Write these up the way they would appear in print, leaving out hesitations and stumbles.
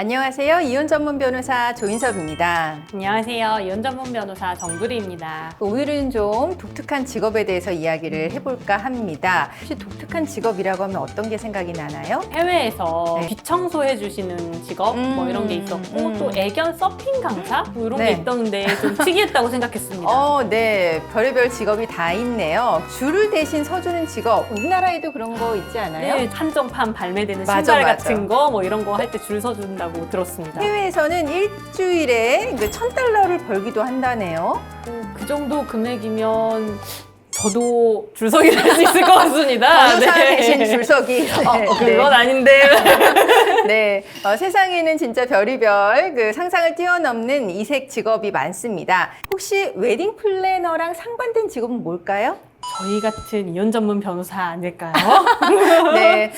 안녕하세요. 이혼 전문 변호사 조인섭입니다. 안녕하세요. 이혼 전문 변호사 정두리입니다. 오늘은 좀 독특한 직업에 대해서 이야기를 해볼까 합니다. 혹시 독특한 직업이라고 하면 어떤 게 생각이 나나요? 해외에서 네. 귀청소해 주시는 직업 뭐 이런 게 있었고 또 애견 서핑 강사 뭐 이런 네. 게 있던데 좀 특이했다고 생각했습니다. 네. 별의별 직업이 다 있네요. 줄을 대신 서주는 직업. 우리나라에도 그런 거 있지 않아요? 네, 한정판 발매되는 맞아, 신발 맞아. 같은 거 뭐 이런 거 할 때 줄 서준다고 들었습니다. 해외에서는 일주일에 $1,000을 벌기도 한다네요. 그 정도 금액이면 저도 줄서기를 할 수 있을 것 같습니다. 변호사 대신 줄서기. 그건 아닌데. 네, 세상에는 진짜 별의별 상상을 뛰어넘는 이색 직업이 많습니다. 혹시 웨딩 플래너랑 상반된 직업은 뭘까요? 저희 같은 이혼 전문 변호사 아닐까요? 네.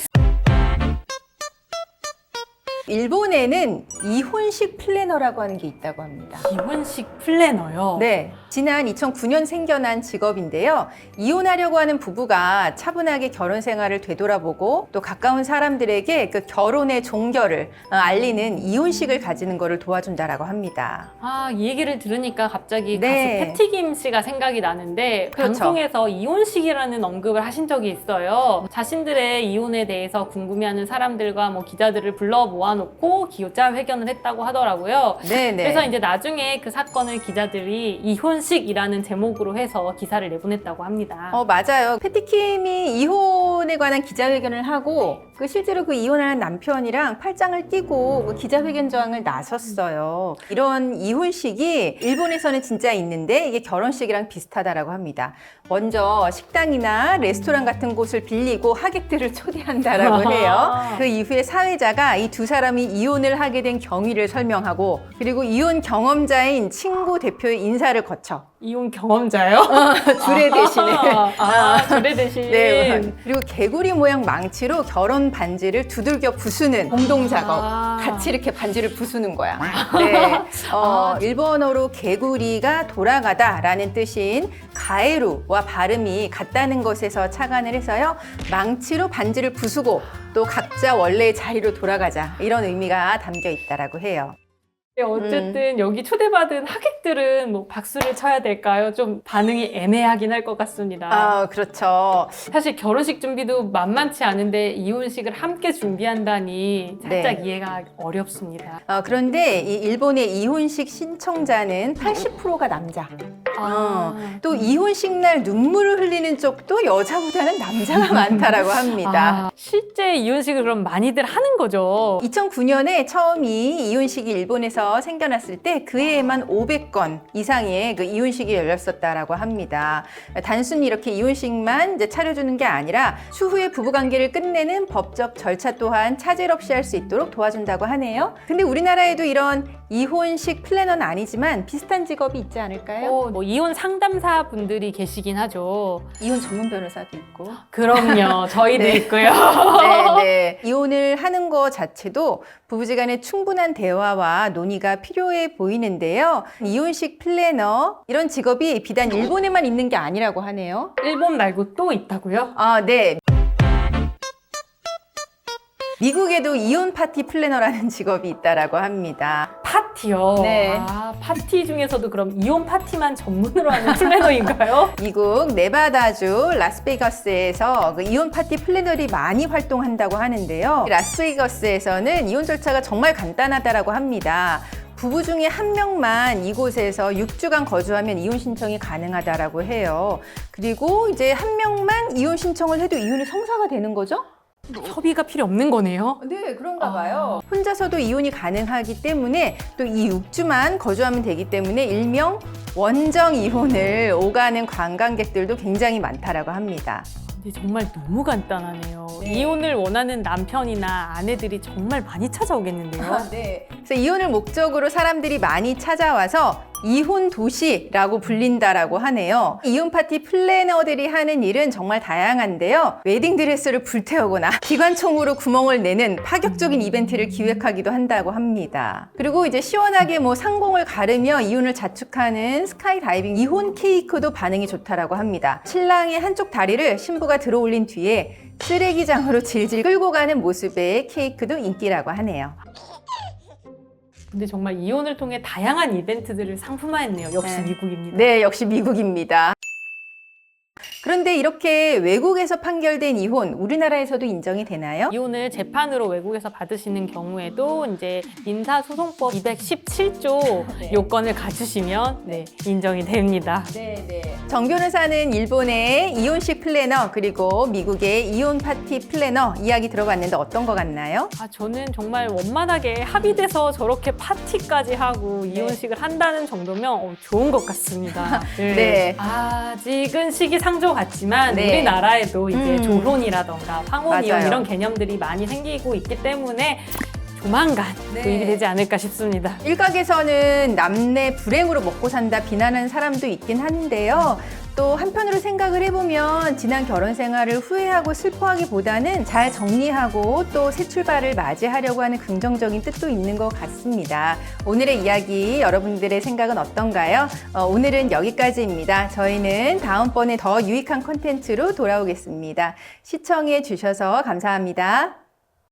일본에는 이혼식 플래너라고 하는 게 있다고 합니다. 이혼식 플래너요? 네, 지난 2009년 생겨난 직업인데요. 이혼하려고 하는 부부가 차분하게 결혼 생활을 되돌아보고 또 가까운 사람들에게 그 결혼의 종결을 알리는 이혼식을 가지는 것을 도와준다라고 합니다. 이 얘기를 들으니까 갑자기 네. 가수 패티김 씨가 생각이 나는데 그렇죠. 방송에서 이혼식이라는 언급을 하신 적이 있어요. 자신들의 이혼에 대해서 궁금해하는 사람들과 뭐 기자들을 불러 모아놓고 기자회견을 했다고 하더라고요. 네네. 그래서 이제 나중에 그 사건을 기자들이 이혼식이라는 제목으로 해서 기사를 내보냈다고 합니다. 맞아요. 패티킴이 이혼에 관한 기자회견을 하고 실제로 그 이혼한 남편이랑 팔짱을 끼고 그 기자회견장을 나섰어요. 이런 이혼식이 일본에서는 진짜 있는데 이게 결혼식이랑 비슷하다라고 합니다. 먼저 식당이나 레스토랑 같은 곳을 빌리고 하객들을 초대한다라고 해요. 그 이후에 사회자가 이 두 사람이 이혼을 하게 된 경위를 설명하고 그리고 이혼 경험자인 친구 대표의 인사를 거쳐 이혼 경험자요? 주례 대신에 주례 대신. 네, 그리고 개구리 모양 망치로 결혼 반지를 두들겨 부수는 공동 작업. 같이 이렇게 반지를 부수는 거야. 네. 일본어로 개구리가 돌아가다라는 뜻인 가에루와 발음이 같다는 것에서 착안을 해서요. 망치로 반지를 부수고 또 각자 원래의 자리로 돌아가자. 이런 의미가 담겨 있다라고 해요. 어쨌든 여기 초대받은 하객들은 뭐 박수를 쳐야 될까요? 좀 반응이 애매하긴 할 것 같습니다. 그렇죠. 사실 결혼식 준비도 만만치 않은데 이혼식을 함께 준비한다니 살짝 네. 이해가 어렵습니다. 그런데 이 일본의 이혼식 신청자는 80%가 남자. 또 이혼식 날 눈물을 흘리는 쪽도 여자보다는 남자가 많다라고 합니다. 실제 이혼식을 그럼 많이들 하는 거죠? 2009년에 처음 이 이혼식이 일본에서 생겨났을 때 그 해에만 500건 이상의 그 이혼식이 열렸었다라고 합니다. 단순히 이렇게 이혼식만 이제 차려주는 게 아니라 추후에 부부관계를 끝내는 법적 절차 또한 차질 없이 할 수 있도록 도와준다고 하네요. 근데 우리나라에도 이런 이혼식 플래너는 아니지만 비슷한 직업이 있지 않을까요? 뭐 이혼 상담사 분들이 계시긴 하죠. 이혼 전문 변호사도 있고. 그럼요. 저희도 네. 있고요. 네. 이혼을 하는 것 자체도 부부지간의 충분한 대화와 논의가 필요해 보이는데요. 이혼식 플래너 이런 직업이 비단 일본에만 있는 게 아니라고 하네요. 일본 말고 또 있다고요? 네. 미국에도 이혼 파티 플래너라는 직업이 있다라고 합니다. 파티요? 네. 파티 중에서도 그럼 이혼 파티만 전문으로 하는 플래너인가요? 미국 네바다주 라스베이거스에서 그 이혼 파티 플래너들이 많이 활동한다고 하는데요. 라스베이거스에서는 이혼 절차가 정말 간단하다라고 합니다. 부부 중에 한 명만 이곳에서 6주간 거주하면 이혼 신청이 가능하다라고 해요. 그리고 이제 한 명만 이혼 신청을 해도 이혼이 성사가 되는 거죠? 협의가 필요 없는 거네요? 네, 그런가 봐요. 혼자서도 이혼이 가능하기 때문에 또 이 6주만 거주하면 되기 때문에 일명 원정 이혼을 오가는 관광객들도 굉장히 많다라고 합니다. 근데 정말 너무 간단하네요. 네. 이혼을 원하는 남편이나 아내들이 정말 많이 찾아오겠는데요? 네. 그래서 이혼을 목적으로 사람들이 많이 찾아와서 이혼 도시라고 불린다라고 하네요. 이혼 파티 플래너들이 하는 일은 정말 다양한데요. 웨딩 드레스를 불태우거나 기관총으로 구멍을 내는 파격적인 이벤트를 기획하기도 한다고 합니다. 그리고 이제 시원하게 상공을 가르며 이혼을 자축하는 스카이 다이빙 이혼 케이크도 반응이 좋다라고 합니다. 신랑의 한쪽 다리를 신부가 들어올린 뒤에 쓰레기장으로 질질 끌고 가는 모습의 케이크도 인기라고 하네요. 근데 정말 이혼을 통해 다양한 이벤트들을 상품화했네요. 역시 네. 미국입니다. 네, 역시 미국입니다. 그런데 이렇게 외국에서 판결된 이혼, 우리나라에서도 인정이 되나요? 이혼을 재판으로 외국에서 받으시는 경우에도 이제 민사소송법 217조 네. 요건을 갖추시면 인정이 됩니다. 정 변호사는 일본의 이혼식 플래너 그리고 미국의 이혼 파티 플래너 이야기 들어봤는데 어떤 것 같나요? 저는 정말 원만하게 합의돼서 저렇게 파티까지 하고 이혼식을 한다는 정도면 좋은 것 같습니다. 네. 아직은 시기상조 같지만 네. 우리나라에도 이제 조혼이라던가 황혼 이혼 맞아요. 이런 개념들이 많이 생기고 있기 때문에 조만간 도입이 되지 않을까 싶습니다. 일각에서는 남내 불행으로 먹고 산다 비난하는 사람도 있긴 한데요. 또 한편으로 생각을 해보면 지난 결혼 생활을 후회하고 슬퍼하기보다는 잘 정리하고 또 새 출발을 맞이하려고 하는 긍정적인 뜻도 있는 것 같습니다. 오늘의 이야기 여러분들의 생각은 어떤가요? 오늘은 여기까지입니다. 저희는 다음번에 더 유익한 콘텐츠로 돌아오겠습니다. 시청해 주셔서 감사합니다.